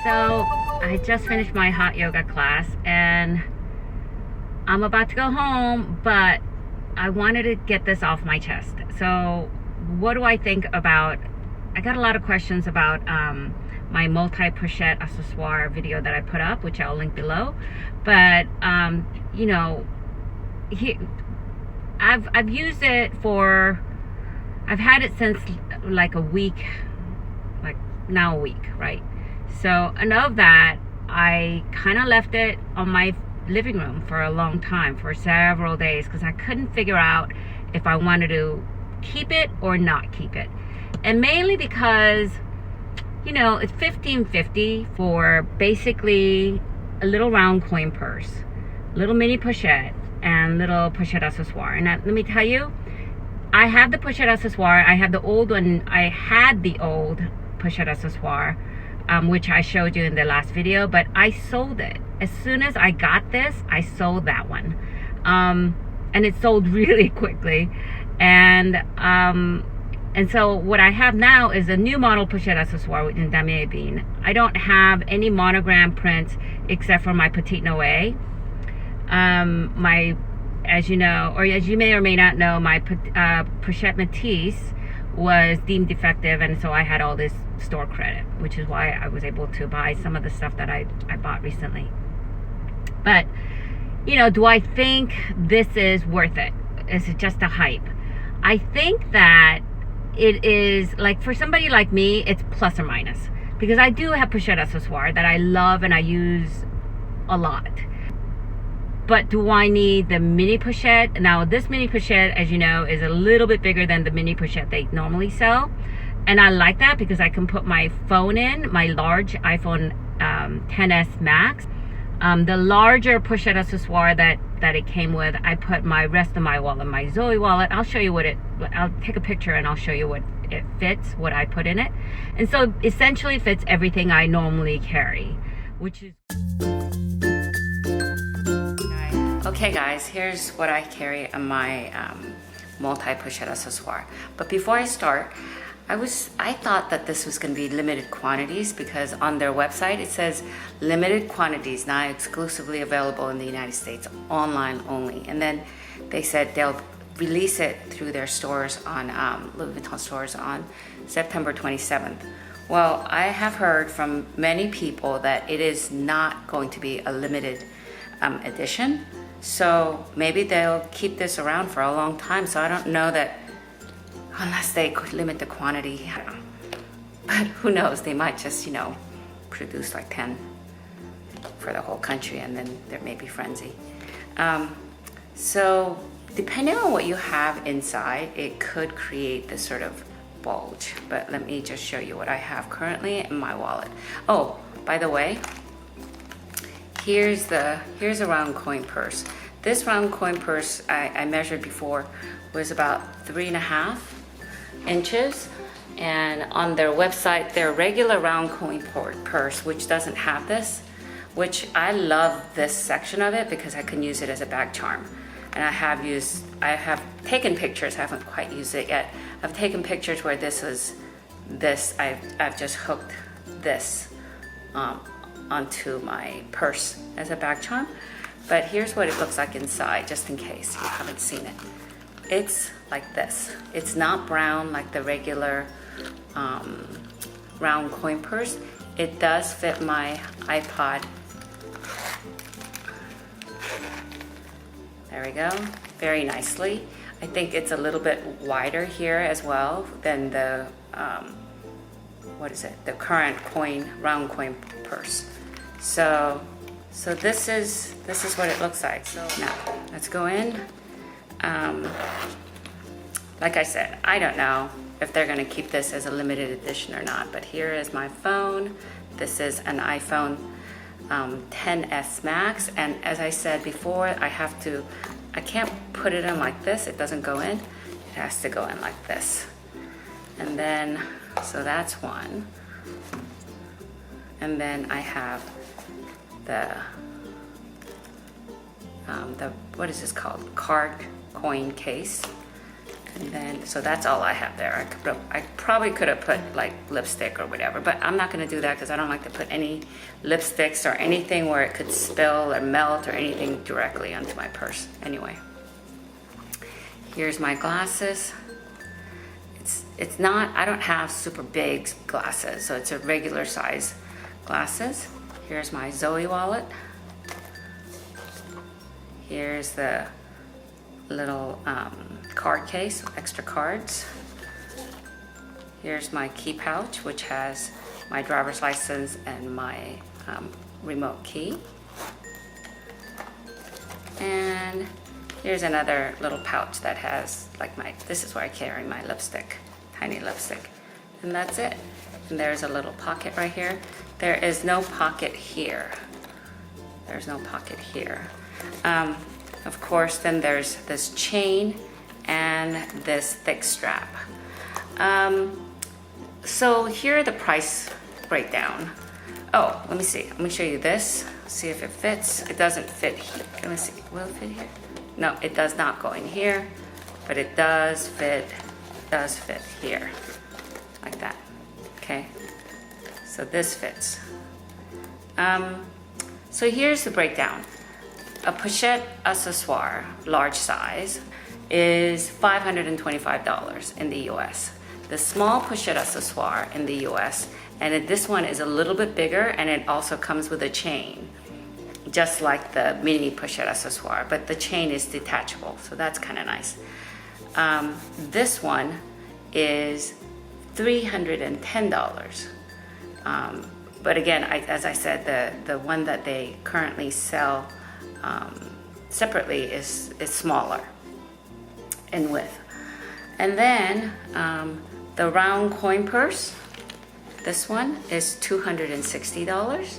So I just finished my hot yoga class and I'm about to go home, but I wanted to get this off my chest. So what do I think about, I got a lot of questions about my Multi Pochette Accessoire video that I put up, which I'll link below. But you know, I've used it for, I've had it since like a week, like now a week, right? So, and of that, I kind of left it on my living room for a long time, for several days, because I couldn't figure out if I wanted to keep it or not keep it. And mainly because, you know, it's $15.50 for basically a little round coin purse, little mini pochette, and little pochette accessoire. And let me tell you, I have the pochette accessoire. I have the old one. I had the old pochette accessoire, which I showed you in the last video, but I sold it. As soon as I got this, I sold that one. And it sold really quickly. And so what I have now is a new model pochette accessoire in damier bean. I don't have any monogram prints except for my Petite Noe. As you know, or as you may or may not know, my Pochette Matisse was deemed defective, and so I had all this store credit, which is why I was able to buy some of the stuff that I bought recently. But, you know, do I think this is worth it? Is it just a hype? I think that it is, like, for somebody like me, it's plus or minus, because I do have Pochette Accessoire that I love and I use a lot. But do I need the mini pochette? Now, this mini pochette, as you know, is a little bit bigger than the mini pochette they normally sell. And I like that because I can put my phone in, my large iPhone XS Max. The larger pochette accessoire that it came with, I put my rest of my wallet, my Zoe wallet. I'll show you I'll take a picture and I'll show you what it fits, what I put in it. And so essentially fits everything I normally carry, which is... Okay guys, here's what I carry on my Multi Pochette Accessoire. But before I start, I thought that this was going to be limited quantities, because on their website it says limited quantities, not exclusively available in the United States, online only. And then they said they'll release it through their stores on Louis Vuitton stores on September 27th. Well, I have heard from many people that it is not going to be a limited edition. So maybe they'll keep this around for a long time. So I don't know that, unless they could limit the quantity, I don't know. But who knows, they might just, you know, produce like 10 for the whole country, and then there may be frenzy. So depending on what you have inside, it could create this sort of bulge. But let me just show you what I have currently in my wallet. Oh, by the way, here's a round coin purse. This round coin purse I measured before was about 3.5 inches, and on their website, their regular round coin purse, which doesn't have this, which I love this section of it because I can use it as a bag charm. And I have taken pictures, I haven't quite used it yet. I've taken pictures where I've just hooked this onto my purse as a bag charm. But here's what it looks like inside, just in case you haven't seen it. It's like this. It's not brown like the regular round coin purse. It does fit my iPod. There we go, very nicely. I think it's a little bit wider here as well than the the current round coin purse. So this is what it looks like. So now let's go in. Like I said, I don't know if they're gonna keep this as a limited edition or not, but here is my phone. This is an iPhone XS Max, and as I said before, I can't put it in like this, it doesn't go in. It has to go in like this. And then, so that's one. And then I have the what is this called? Card coin case. And then, so that's all I have there. I probably could have put like lipstick or whatever, but I'm not gonna do that because I don't like to put any lipsticks or anything where it could spill or melt or anything directly onto my purse. Anyway, here's my glasses. It's not, I don't have super big glasses, so it's a regular size glasses. Here's my Zoe wallet. Here's the little card case, extra cards. Here's my key pouch, which has my driver's license and my remote key. And here's another little pouch that has like this is where I carry my lipstick, tiny lipstick. And that's it. And there's a little pocket right here. There is no pocket here. There's no pocket here. Of course, then there's this chain and this thick strap. So here are the price breakdown. Oh, let me see. Let me show you this. See if it fits. It doesn't fit here. Let me see. Will it fit here? No, it does not go in here, but it does fit here, like that. Okay. So this fits. So here's the breakdown. A Pochette Accessoire, large size, is $525 in the US. The small Pochette Accessoire in the US, and this one is a little bit bigger, and it also comes with a chain, just like the mini Pochette Accessoire, but the chain is detachable, so that's kind of nice. This one is $310. But again, as I said, the one that they currently sell separately is smaller in width. And then the round coin purse, this one is $260.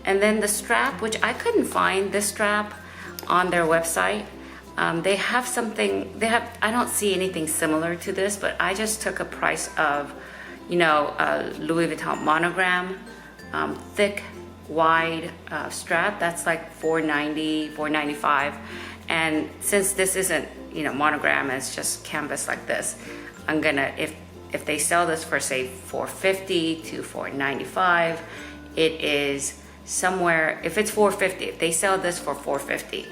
And then the strap, which I couldn't find this strap on their website. They have something, I don't see anything similar to this, but I just took a price of, Louis Vuitton monogram, thick, wide strap. That's like $490, $495. And since this isn't, monogram, it's just canvas like this, I'm gonna, if they sell this for say $450 to $495, it is somewhere, if it's $450, if they sell this for $450,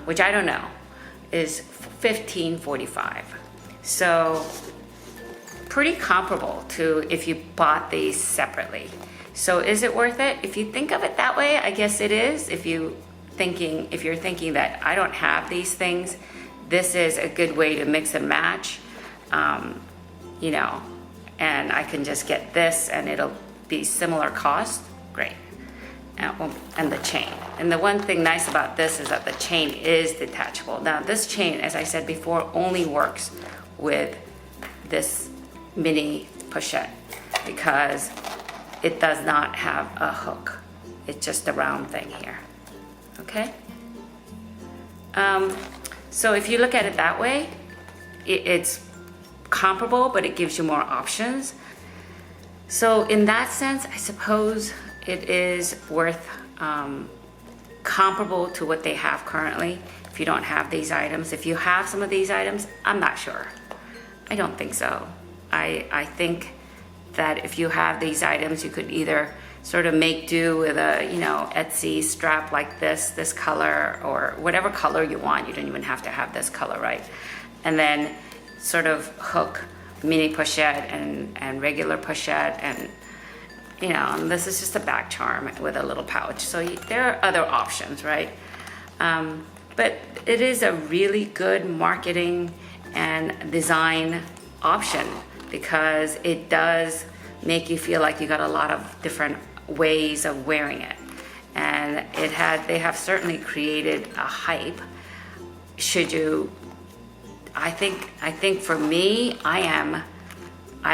which I don't know, is $1545. So pretty comparable to if you bought these separately. So is it worth it? If you think of it that way, I guess it is. If you're thinking that I don't have these things, this is a good way to mix and match, and I can just get this and it'll be similar cost. Great. And the chain. And the one thing nice about this is that the chain is detachable. Now this chain, as I said before, only works with this mini pochette because it does not have a hook. It's just a round thing here. Okay? So if you look at it that way, it's comparable, but it gives you more options. So in that sense, I suppose it is worth comparable to what they have currently if you don't have these items. If you have some of these items, I'm not sure. I don't think so. I think that if you have these items, you could either sort of make do with a, Etsy strap like this color, or whatever color you want. You don't even have to have this color, right? And then sort of hook mini pochette and regular pochette, and this is just a back charm with a little pouch. So there are other options, right? But it is a really good marketing and design option because it does make you feel like you got a lot of different ways of wearing it. And they have certainly created a hype. I think for me, I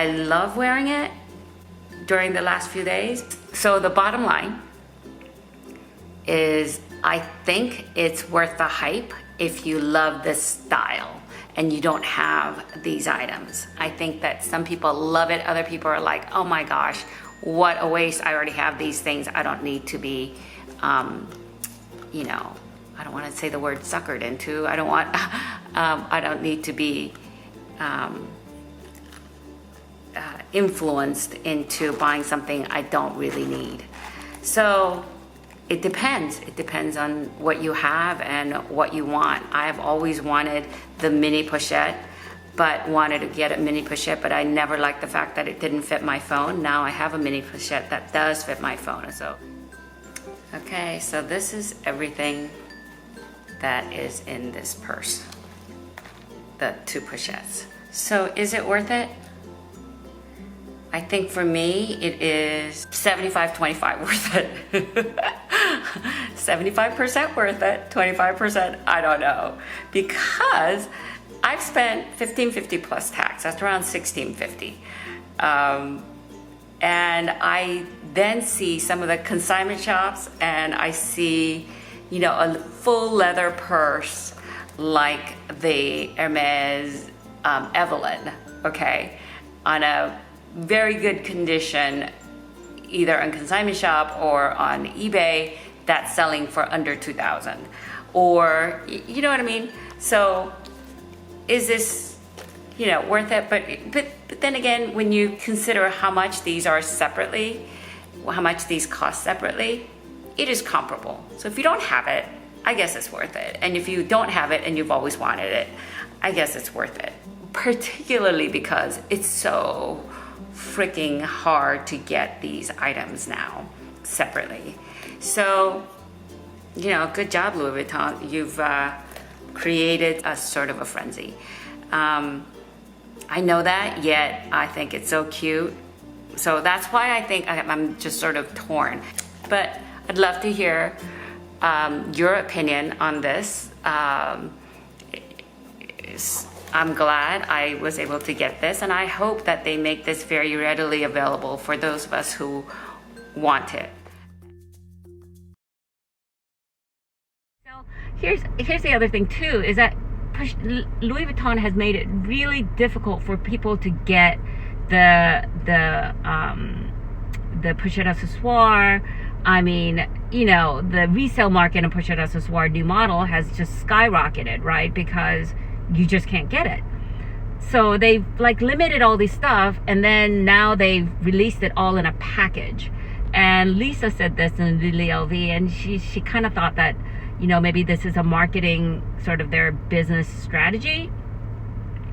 love wearing it during the last few days. So the bottom line is I think it's worth the hype if you love this style and you don't have these items. I think that some people love it. Other people are like, oh my gosh, what a waste. I already have these things. I don't need to be, I don't want to say the word suckered into. I don't need to be influenced into buying something I don't really need. So it depends. It depends on what you have and what you want. I've always wanted the mini pochette, but wanted to get a mini pochette, but I never liked the fact that it didn't fit my phone. Now I have a mini pochette that does fit my phone. So, okay, so this is everything that is in this purse, the 2 pochettes. So is it worth it? I think for me, it is 75-25 worth it. 75% worth it, 25%, I don't know. Because I've spent $15.50 plus tax, that's around $16.50. And I then see some of the consignment shops and I see, you know, a full leather purse like the Hermes Evelyn, okay, on a very good condition, either on consignment shop or on eBay, that's selling for under $2,000, or you know what I mean. So is this, you know, worth it? But then again, when you consider how much these are separately, how much these cost separately, it is comparable. So if you don't have it, I guess it's worth it. And if you don't have it and you've always wanted it, I guess it's worth it. Particularly because it's so freaking hard to get these items now separately. So, you know, good job, Louis Vuitton. You've created a sort of a frenzy. I know that, yet I think it's so cute. So that's why I think I'm just sort of torn. But I'd love to hear your opinion on this. I'm glad I was able to get this, and I hope that they make this very readily available for those of us who want it. So here's the other thing too, is that Louis Vuitton has made it really difficult for people to get the Pochette Accessoire. I mean, you know, the resale market in Pochette Accessoire new model has just skyrocketed, right? Because you just can't get it. So they've like limited all this stuff, and then now they've released it all in a package. And Lisa said this in Lily LV, and she kind of thought that, you know, maybe this is a marketing sort of their business strategy.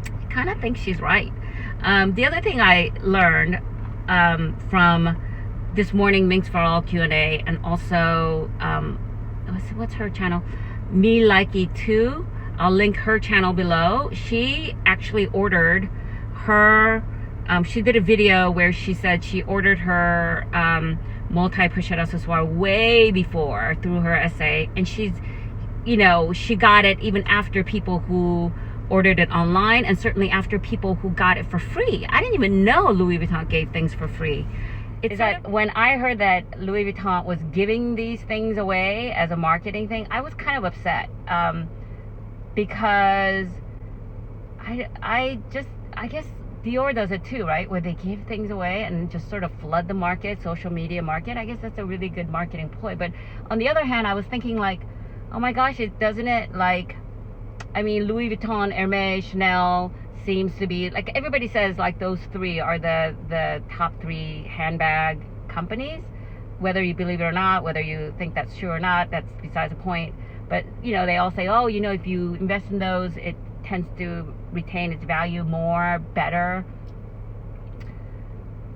I kind of think she's right. The other thing I learned from this morning Minx for All Q&A, and also what's her channel, Me Likey Too. I'll link her channel below. She actually ordered her, she did a video where she said she ordered her Multi Pochette Accessoire way before through her essay, and she's, you know, she got it even after people who ordered it online, and certainly after people who got it for free. I didn't even know Louis Vuitton gave things for free. It's that when I heard that Louis Vuitton was giving these things away as a marketing thing, I was kind of upset. Because I guess Dior does it too, right? Where they give things away and just sort of flood the market, social media market. I guess that's a really good marketing ploy. But on the other hand, I was thinking like, oh my gosh, doesn't it like, I mean, Louis Vuitton, Hermes, Chanel seems to be, like everybody says like those 3 are the top 3 handbag companies. Whether you believe it or not, whether you think that's true or not, that's besides the point. But, you know, they all say, oh, you know, if you invest in those, it tends to retain its value more, better.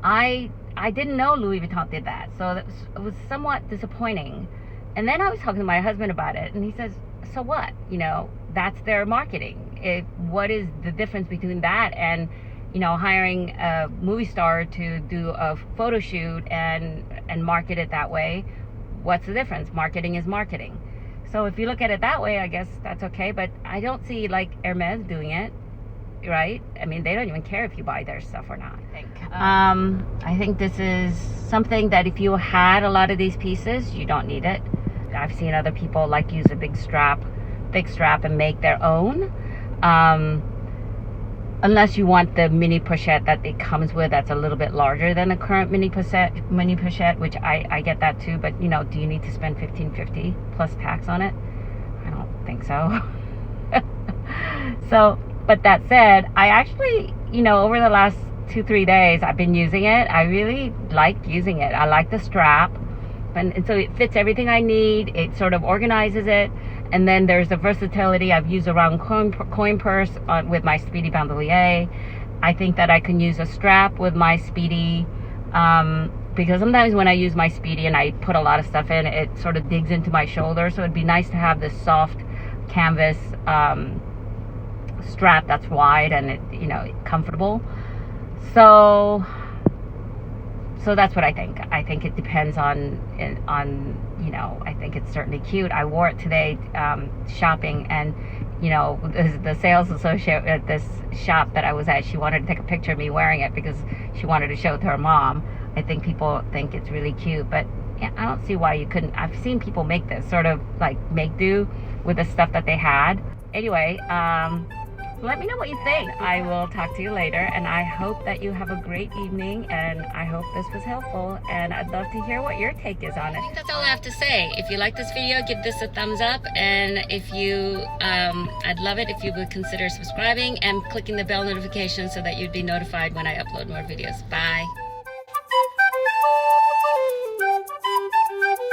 I didn't know Louis Vuitton did that. So it was somewhat disappointing. And then I was talking to my husband about it, and he says, so what? You know, that's their marketing. What is the difference between that and, you know, hiring a movie star to do a photo shoot and market it that way? What's the difference? Marketing is marketing. So if you look at it that way, I guess that's okay. But I don't see like Hermes doing it, right? I mean, they don't even care if you buy their stuff or not. I think this is something that if you had a lot of these pieces, you don't need it. I've seen other people like use a big strap and make their own. Unless you want the mini pochette that it comes with, that's a little bit larger than the current mini pochette, which I get that too. But you know, do you need to spend $15.50 plus tax on it? I don't think so. So But that said, I actually, you know, over the last 2-3 days, I've been using it. I really like using it. I like the strap, and so it fits everything I need. It sort of organizes it. And then there's the versatility. I've used a round coin purse with my Speedy Bandolier. I think that I can use a strap with my Speedy, because sometimes when I use my Speedy and I put a lot of stuff in, it sort of digs into my shoulder. So it'd be nice to have this soft canvas strap that's wide and it, you know, comfortable. So that's what I think. I think it depends on, you know, I think it's certainly cute. I wore it today shopping, and, you know, the sales associate at this shop that I was at, she wanted to take a picture of me wearing it because she wanted to show it to her mom. I think people think it's really cute, but yeah, I don't see why you couldn't. I've seen people make this sort of like make do with the stuff that they had. Anyway, let me know what you think. I will talk to you later, and I hope that you have a great evening, and I hope this was helpful, and I'd love to hear what your take is on it. I think that's all I have to say. If you like this video, give this a thumbs up, and if you, I'd love it if you would consider subscribing and clicking the bell notification so that you'd be notified when I upload more videos. Bye.